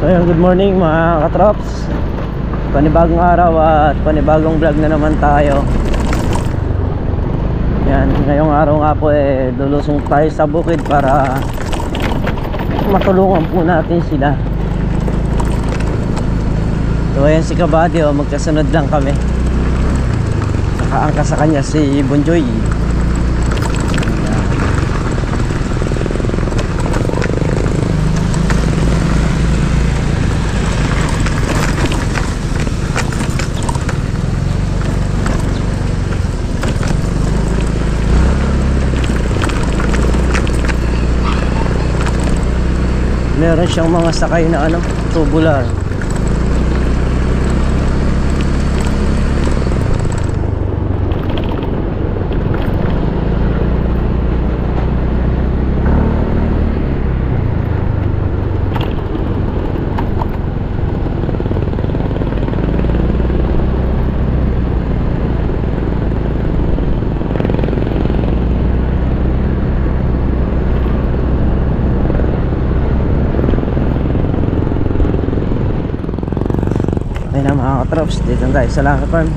Ayun, good morning mga katrops. Panibagong araw at panibagong vlog na naman tayo. Yan, ngayong araw nga po lulusong tayo sa bukid para matulungan po natin sila. So ayan si Kabady, magkasunod lang kami. Nakaangka sa kanya si Bonjoy. Meron siyang mga sakay na tubular. Ayun na mga katrops, dito tayo sa Laka Farm.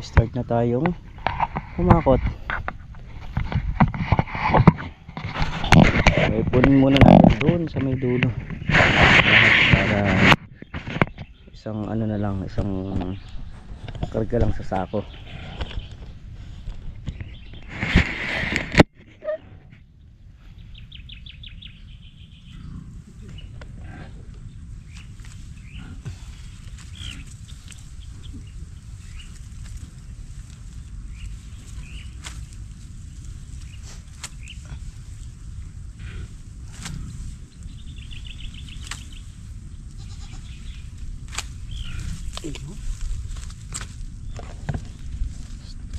Start na tayong kumakot. Okay, punin muna natin doon sa may dulo para isang na lang, isang karga lang sa sako.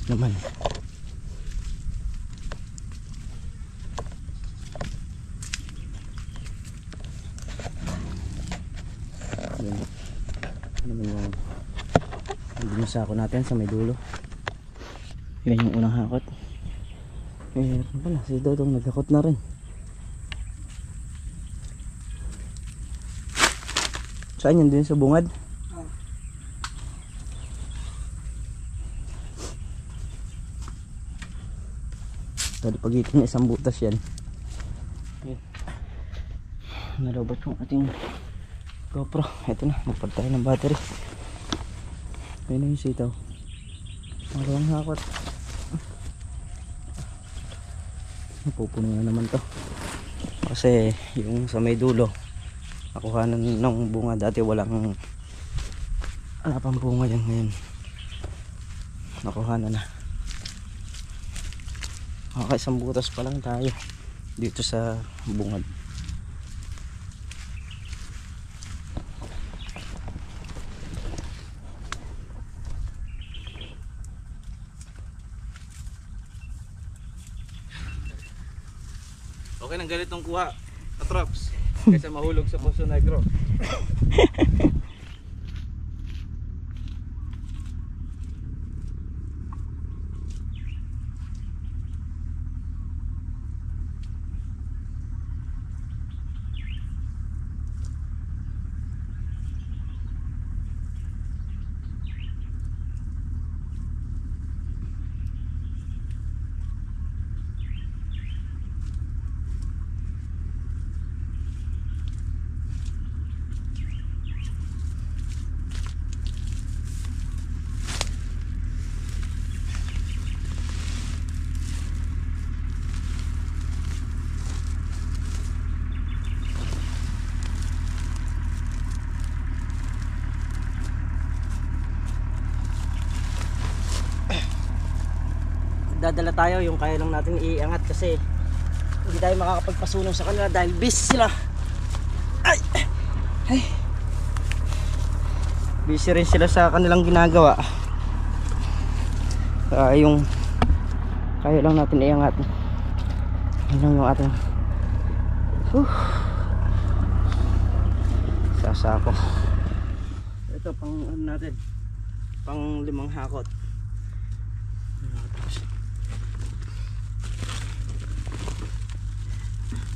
Naman yung sako natin sa may dulo. Yan yung unang hakot. Pala si Dodong naghakot na rin. Saan yan, din sa bungad? Tadi pagitin na isang butas yan. Nalobot yung ating GoPro. Ito na, magpapatay ng battery. Ayun na yung sitaw. Maraming hakot. Napupuno na naman to. Kasi yung sa may dulo nakuhanan ng bunga. Dati wala pang bunga yan. Ngayon nakuhanan na. Okay, isang butas pa lang tayo dito sa bungad. Okay nang ganitong kuha, katrops, kaysa mahulog sa Poso Negro. magdadala tayo, yung kaya lang natin iangat kasi hindi tayo makakapagpasunong sa kanila dahil busy sila. Ay! Ay! Busy rin sila sa kanilang ginagawa. Yung kaya lang natin iangat. Yan lang yung ating sasako. Ito pang ano natin, pang 5 hakot.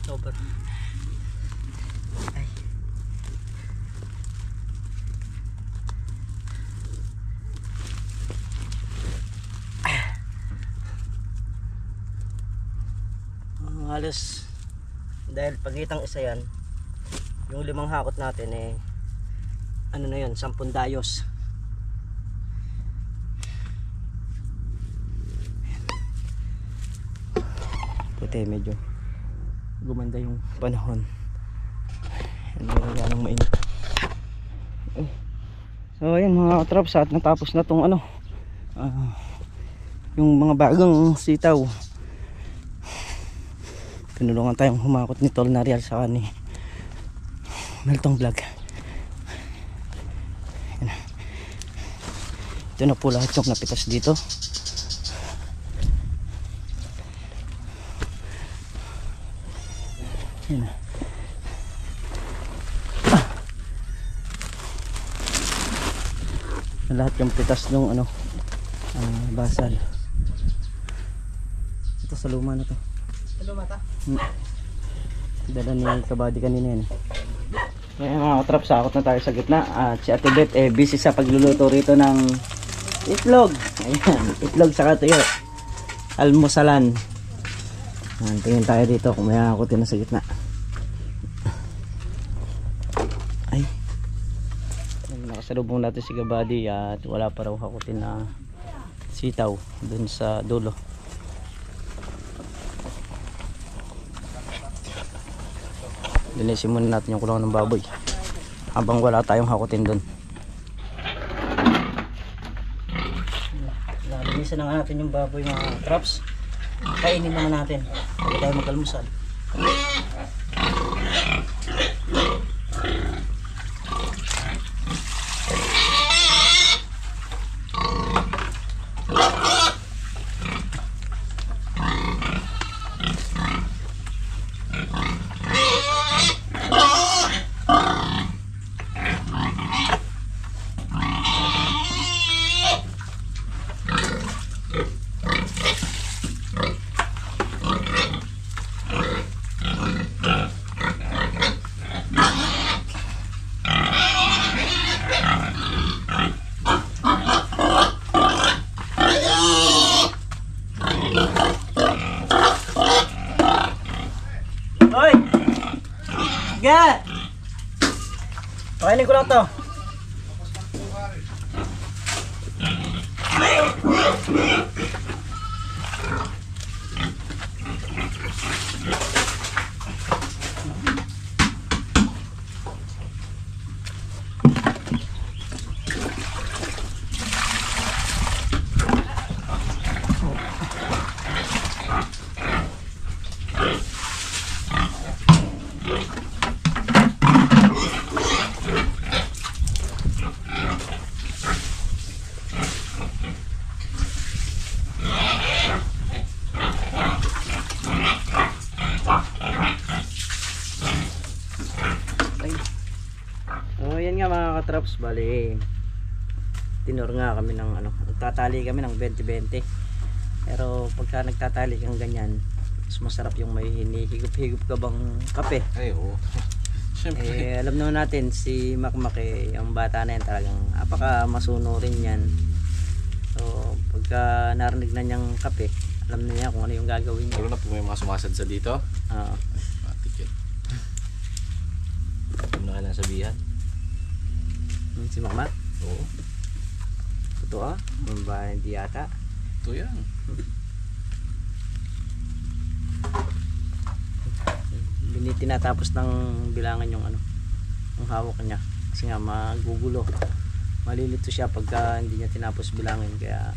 Over. Ay. Halos dahil pagitang isa yan, yung 5 hakot natin ano na yun, 10 dayos. Puti, medyo gumanda yung panahon. Hindi na ganang mainit. So ayan mga katraps, at natapos na tong ano, yung mga bagong sitaw. Tinulungan tayong humakot ni Tol Narial sa ni Meltong Vlog. Ayan. Ito na po lahat yung napitas dito. Ayan. Lahat yung pitas ng ano, basal. Ito sa luma na to. Mata. Dala ni Kabady kanina yan. Ngayon mga katraps, sakot na tayo sa gitna. At si Ate Beth busy sa pagluluto rito ng itlog. Ayan, itlog sa katuyo. Almusalan. Tingin tayo dito kung may hakutin na sa gitna. Ay, nakasalubong natin si Kabady at wala pa raw hakutin na sitaw dun sa dulo. Linisin muna natin yung kulungan ng baboy habang wala tayong hakutin doon. Linisin na nga natin yung baboy mga traps. Kainin naman natin bago tayo mag-almusal. Hoy! Ga! Pakainin ko lang to. Mga katraps, bali tinor nga kami ng ano, nagtatali kami ng 20-20, pero pagka nagtatali kang ganyan mas masarap yung may hinihigop-higop ka bang kape. Ay oo. Siyempre. Alam naman natin si Makmak yung bata na yan talagang apaka masuno rin yan. So pagka narinig na niyang kape, alam na niya kung ano yung gagawin niya. Lalo na po may mga sumasadsa dito. Matik yun. Ano na kailangan sabihan? Si Makmak? Oo. Totoo? Ba hindi yata? Ito yan. Tinatapos ng bilangan yung ano, yung hawak niya kasi nga magugulo, malilito siya pagka hindi niya tinapos bilangin, kaya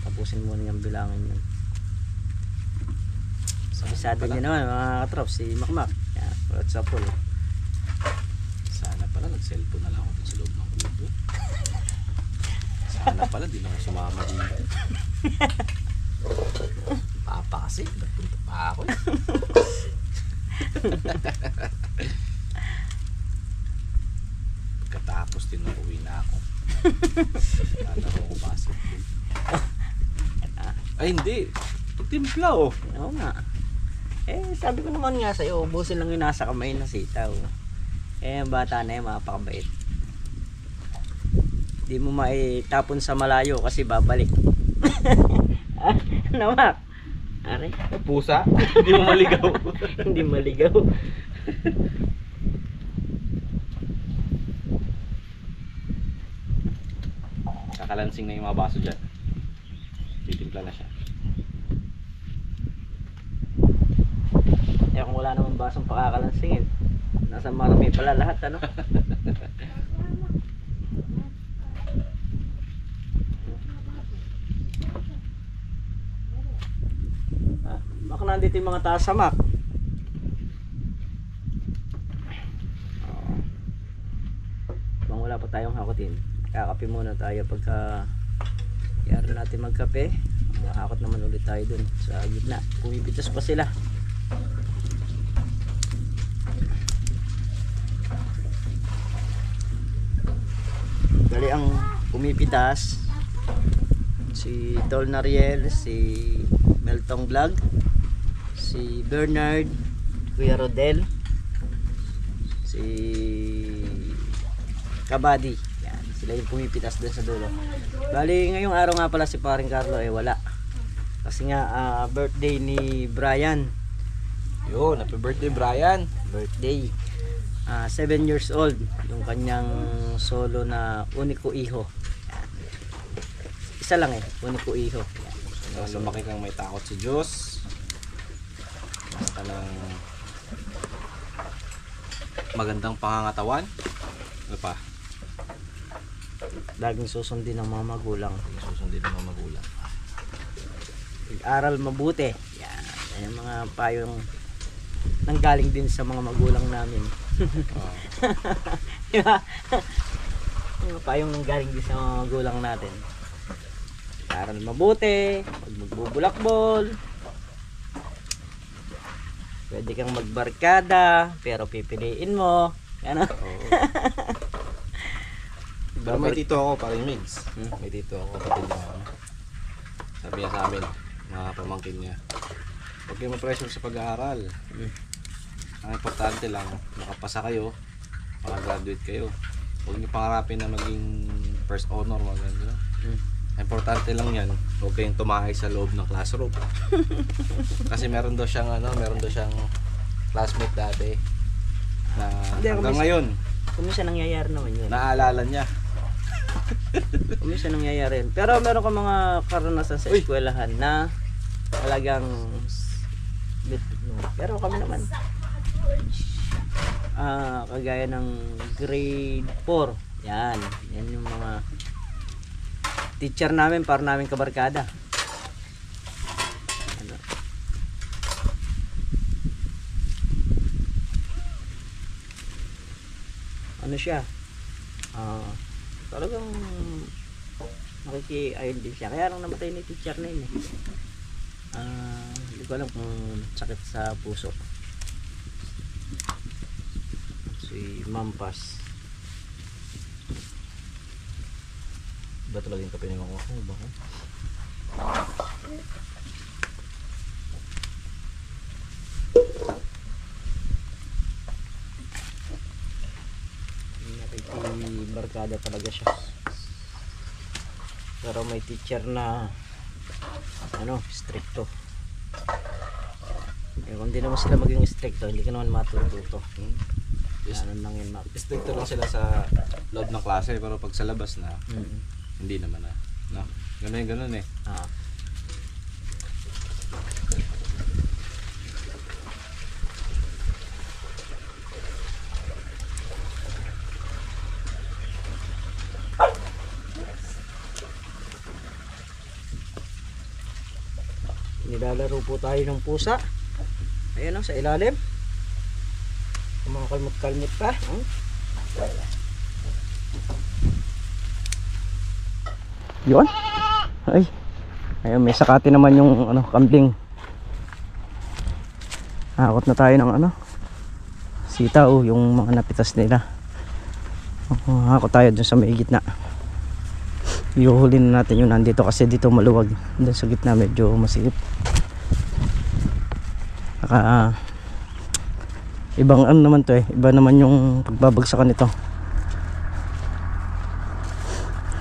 tapusin muna niyang bilangin yun. Bisado niya naman mga katrops, si Makmak. Yan, what's up po. Sana pala nag-cellphone na lang ako dun sa loob ng kubo. Sana pala di na ako sumama dito. Papa kasi, nagpunta pa ako eh. Pagkatapos din uwi na ako. Lalaro ko basketball. Ay hindi, timpla oh. Oo nga. Sabi ko naman nga sa'yo, ubusin lang yung nasa kamay na sitaw. Ang bata na yan, mapakabait. Di mo maitapon sa malayo kasi babalik. Ano, Mak? Are? Pusa, hindi mo maligaw. Hindi maligaw. Kakalansing na yung mga baso dyan. Titimpla na siya. Kung wala namang basong pakakalansingin, nasa marami pala lahat, ano? Mak, nandito yung mga taas sa Mak. Bang wala pa tayong hakutin, kakape muna tayo pagka yari natin magkape. Makakot naman ulit tayo dun sa gitna. Pumipitas pa sila. Bali ang pumipitas si Tol Nariel, si Meltong Vlog, si Bernard, Kuya Rodel, si Kabady. Yan, sila yung pumipitas din sa dulo. Bali ngayong araw nga pala si Paring Carlo wala. Kasi nga birthday ni Brian. Yun, happy birthday Brian. Birthday. 7 years old yung kanyang solo na Uniko Iho. Yan. Isa lang Uniko Iho. Nasa lumaki kang may takot si Diyos. Basta ng magandang pangangatawan. Ano pa? Laging susundin ng mga magulang. Susundin ng mga magulang. Mag-aral mabuti. Yan. Yan yung mga payong nanggaling din sa mga magulang namin. Diba? Mga payong nanggaling din sa mga magulang natin. Mag-aral mabuti. Huwag magbubulakbol. Pwede kang magbarkada, pero pipiliin mo. Ano? Oo. Pero may tito ako, parang Migs. May tito ako, kapatid niya. Sabi niya sa amin, mga pamangkin niya, huwag kayo ma-pressure sa pag-aaral. Ang importante lang, makapasa kayo, makagraduate kayo. Huwag niyo pangarapin na maging first honor, mga gano'n. Ang importante lang yan, huwag kayong tumahay sa loob ng classroom. Kasi meron daw siyang classmate dati na hanggang ngayon Kumisa nangyayari naman yun. naalala niya. Kumisa nangyayari yun. Pero meron ka mga karanasan sa eskwelahan na talagang pero kami naman kagaya ng grade 4 yan yung mga teacher namin para namin kabarkada. Ano siya, talagang nakikiayon din siya, kaya lang namatay ni teacher na yun hindi ko alam kung sakit sa puso. Si Mampas. Ba talaga yung kape ko? Ba? Barkada talaga siya. Pero may teacher na stricto. Kung di naman sila maging stricto, hindi ka naman matututo. Ano lang yun, Stricto lang sila sa loob ng klase, pero pag sa labas na, hindi naman na. No? Ganun eh. Nilalaro po tayo ng pusa. Ayan o, sa ilalim. Mga kalmot-kalmot pa. Yun. Ay. Ayun, may sakati naman yung ano, kambing. Hakot na tayo ng ano, sitaw, yung mga napitas nila. Hakot tayo dun sa may gitna. Iuhulin na natin yung nandito kasi dito maluwag. Dun sa gitna medyo masikip. Ibang ano naman to eh, iba naman yung pagbabagsakan nito.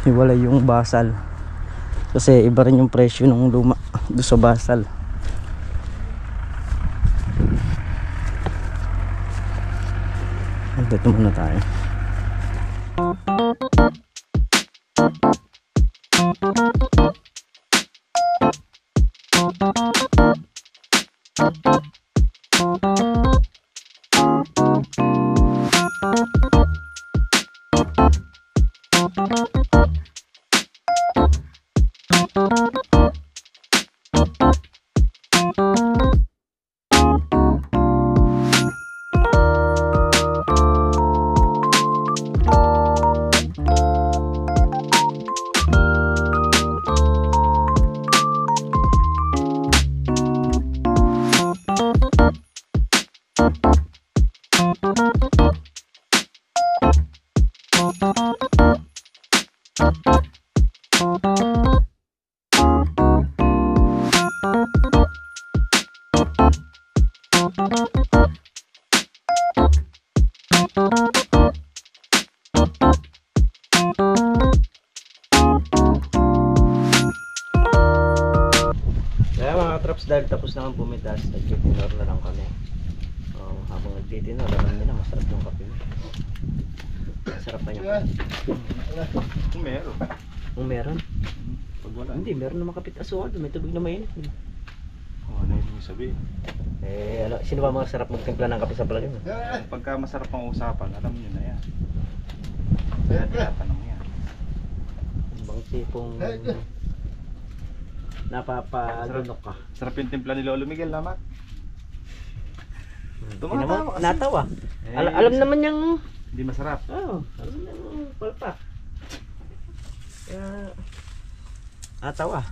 Hiwalay yung basal kasi iba rin yung presyo ng luma doon sa basal. Dito muna tayo. Kaya mga traps, dahil tapos naman pumitas, nagtitinor na lang kami. Habang nagtitinor, alam nila masarap yung kape mo. Masarap pa yung kape. Kung meron. Kung meron? Pag wala. Hindi, meron naman kapit asuhan. May tubig na mainit. Ano yung sabihin? Sino ba mga sarap magtimpla ng kape sa palagay mo? Pagka masarap ang usapan, alam nyo na yan. Kaya tinatanong yan. Bang tipong napapagunok ka. Sarap yung timpla ni Lolo Miguel naman. Tumatawa kasi. Natawa. Alam naman niyang Hindi masarap. alam niyang palpak. Kaya natawa.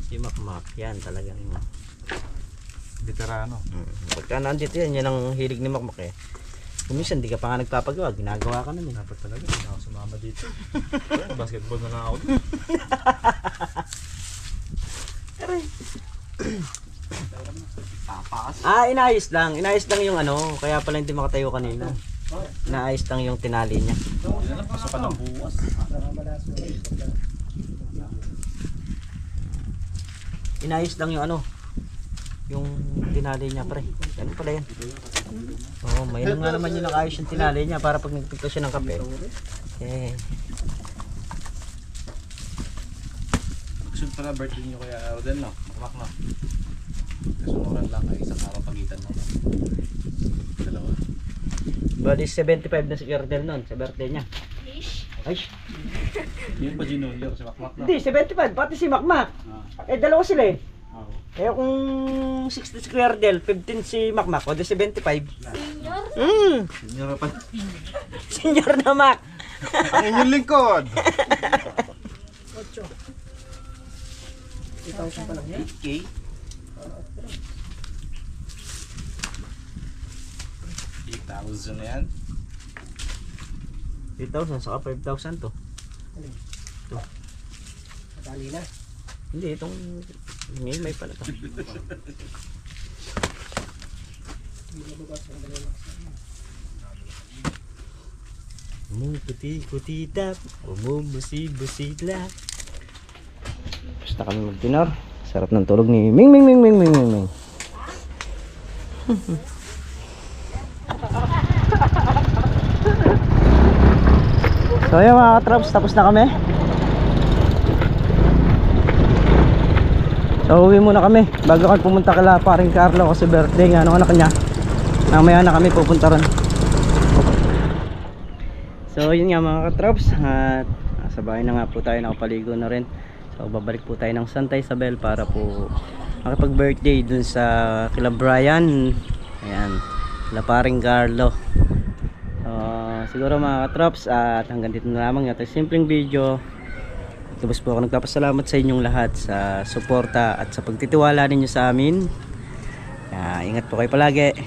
Si Makmak yan talagang Veterano. pagka nandito yan ang hilig ni Makmak eh. Kuminsan di ka pa nga nagpapagawa, ginagawa ka naman. Dapat talaga, hindi ako sumama dito. Basketball na lang ako dito. Inayos lang. Inayos lang yung ano, kaya pala hindi makatayo kanina. Naayos lang yung tinali niya. Pasok ka ng buwas. Inayos lang yung ano, yung tinali niya pre. Ano pala yan? May nga naman yung nakayos yung tinali niya para pag nagpigto siya ng kape. Sunod pa na birthday niyo kaya Rodel, no? Makmak, no? Kasunuran lang ay isang araw pagitan mo. Dalawa. Bali 75 na si Kerdel nun sa birthday niya. Ay, Yun pa Junior si Makmak, no? hindi 75, pati si Makmak. Dalawa sila eh. Kung 60 si Kerdel, 15 si Makmak, o di 75. Senior? Senior pa. Senior na Mak. Ang inyong lingkod! 8,000 pa lang yan. 8K? 8,000 na yan? 8,000 saka 5,000 to. Ito. Madali na. Hindi, itong may pala to. Kuti-kutitap, umumusi-busila. Basta kami mag-dinner. Sarap ng tulog ni Ming Ming Ming Ming Ming Ming Ming. So yun mga katraps, tapos na kami. So uwi muna kami bago kami pumunta kala paring Carlo kasi birthday nga nung anak niya. Mamaya na kami pupunta ron. So yun nga mga katraps, at sa bahay na nga po tayo, nakapaligo na rin. So So babalik po tayo ng Santa Isabel para po makipag-birthday dun sa kila Brian. Ayan, kila paring Carlo. Siguro mga katrops, at hanggang dito na lamang ito simpleng video. Tapos po ako nagpapasalamat sa inyong lahat sa suporta at sa pagtitiwala ninyo sa amin. Ingat po kayo palagi.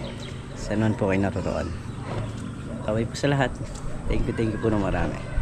Saan man po kayo naroon. Kaway po sa lahat. Thank you po ng marami.